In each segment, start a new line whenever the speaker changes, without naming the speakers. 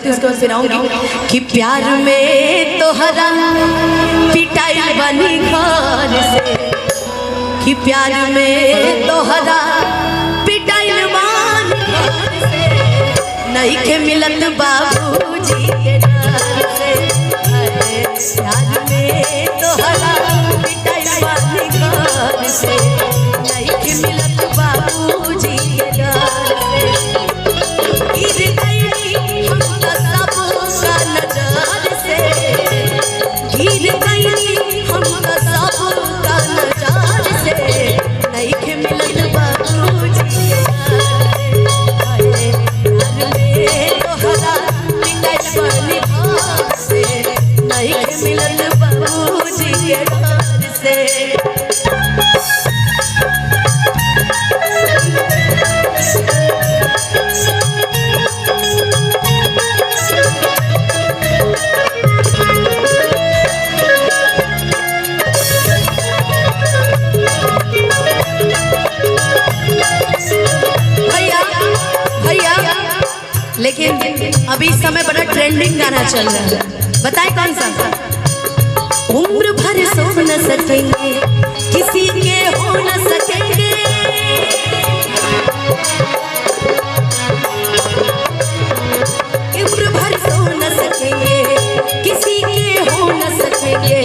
करती हूँ, उसके बाद फिर आऊंगी। कि प्यार में तो हरा पिटाई बनी घर से, कि प्यार में तो हरा पिटाई बनी घर से, नहीं के मिलत बाबूजी के डर से। प्यार में तो हरा पिटाई बनी घर से, नहीं के मिलत बाबूजी के डर से। गिर गई हम सबका नजर से, गिर गई हम सबका नजर से, नहीं के मिलत बाबूजी के डर से। प्यार में तो हरा पिटाई बनी घर से, नहीं के मिलत बाबूजी के डर से। लेकिन अभी इस समय बड़ा ट्रेंडिंग गाना चल रहा है, बताए कौन सा? उम्र भर सो न सकेंगे, किसी के हो न सकेंगे, उम्र भर सो न सकेंगे, किसी के हो न सकेंगे,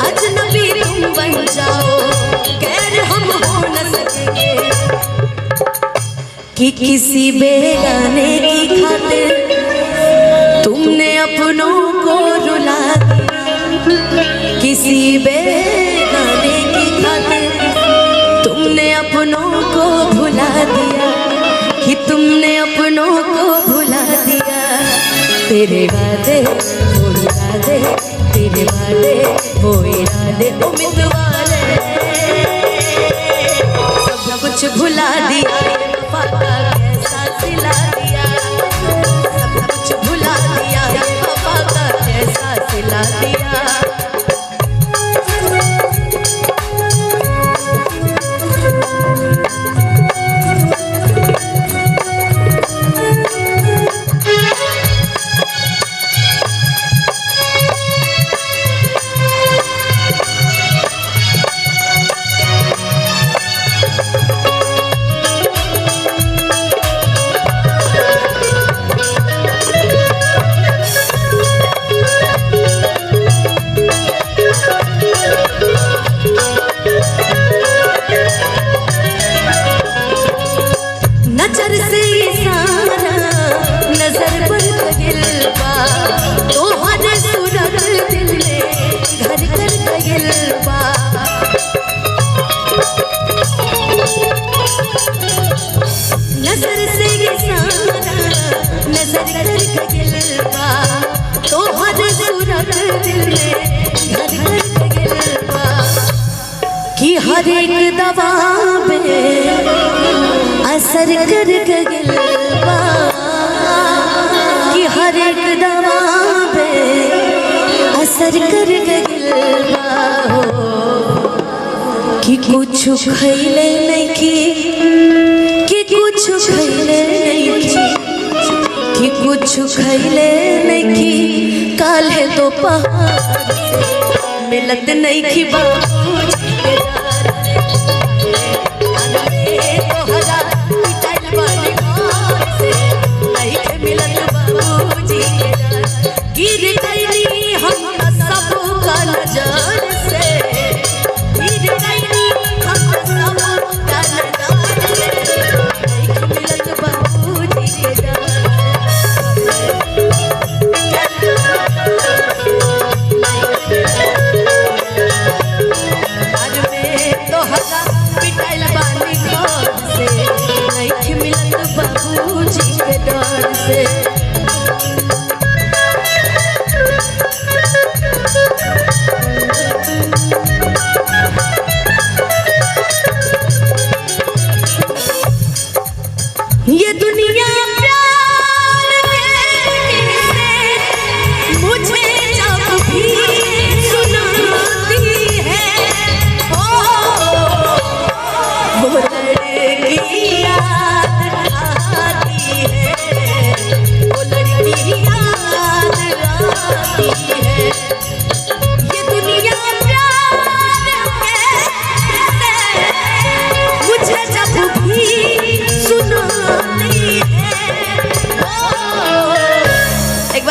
अजनबी तुम बन जाओ, गैर हम हो न सकेंगे। कि किसी बेगाने की खातिर तुमने अपनों को रुला दिया, किसी बेगाने की खातिर तुमने अपनों को भुला दिया, कि तुमने अपनों को भुला दिया। तेरे वादे वो इरादे, तेरे वादे वो इरादे, उम्मीदवार सब कुछ भुला दिया, कैसा सिला दिया, सब कुछ भुला दिया, पापा का कैसा सिला दिया। नजर से इशारा नजर पर गिलबा, तो हर सूरत दिल में घर कर गिलबा। नजर से इशारा नजर कर गिलबा, तो हर सूरत दिल में घर कर गिलबा। कि हर एक दवा में असर कर गिलबा, कि हर एक दवा पे असर कर गिलबा। कि कुछ खैले नहीं कि कुछ खैले नहीं, कि कुछ खैले नहीं, काले तो पहाड़ मिलत नहीं कि बाबूजी के डर से। तो हरा पिटाई बनी घर से, नहीं के मिलत बाबूजी के डर। गिर गई हम सबका नजर से, गिर गई हम सबका नजर से, नहीं के मिलत बाबूजी के डर।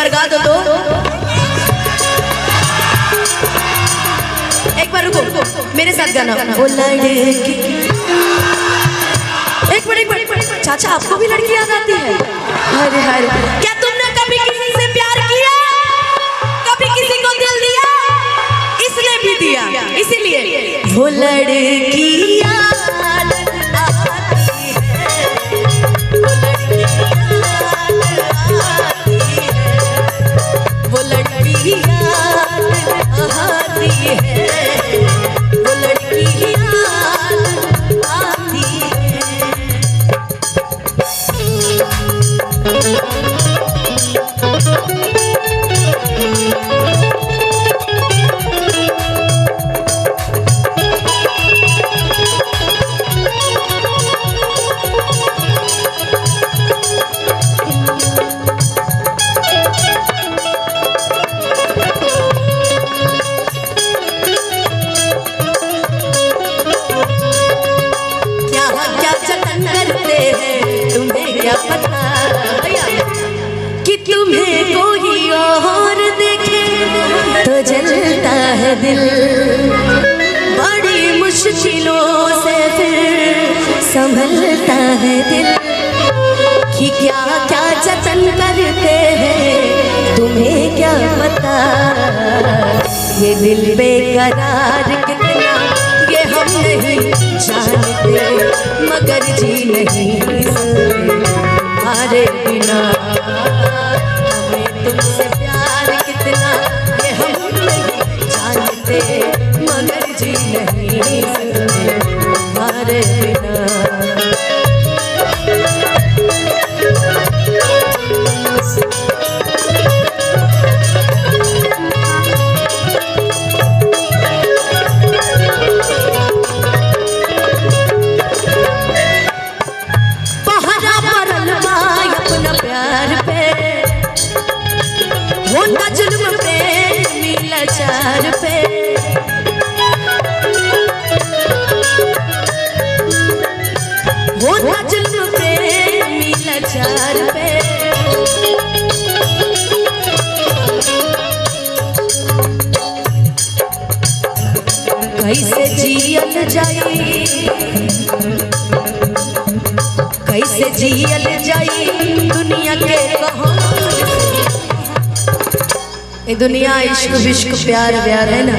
बार गा दो तो। एक बार रुको, मेरे साथ गाना। वो लड़की, एक बार चाचा आपको भी लड़की याद आती है? अरे हरे, क्या तुमने कभी किसी से प्यार किया, कभी किसी को दिल दिया? इसने भी दिया, इसीलिए वो लड़की याद आती है, वो लड़की वो लड़की याद आती है, वो लड़की याद आती है। तुम्हें कोई और देखे तो जलता है दिल, बड़ी मुश्किलों से फिर संभलता है दिल, कि क्या क्या जतन करते हैं तुम्हें क्या पता, ये दिल बेकरार कितना ये हम नहीं जानते, मगर जी नहीं सकते तुम्हारे बिना, हमें तुमसे प्यार कितना ये हम नहीं जानते, मगर जी नहीं सकते तुम्हारे बिना। होता जुल्म प्रेमी लाचार पे, होता जुल्म प्रेमी लाचार पे, कैसे जियल जाई, कैसे जियल जाई दुनिया के कहां, ये दुनिया इश्क विश्क प्यार व्यार है ना,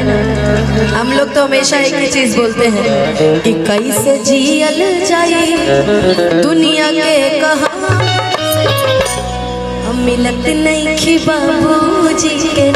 हम लोग तो हमेशा एक ही चीज बोलते हैं कि कैसे जियल जाए दुनिया के कहां, हम मिलत नहीं खी बाबूजी के।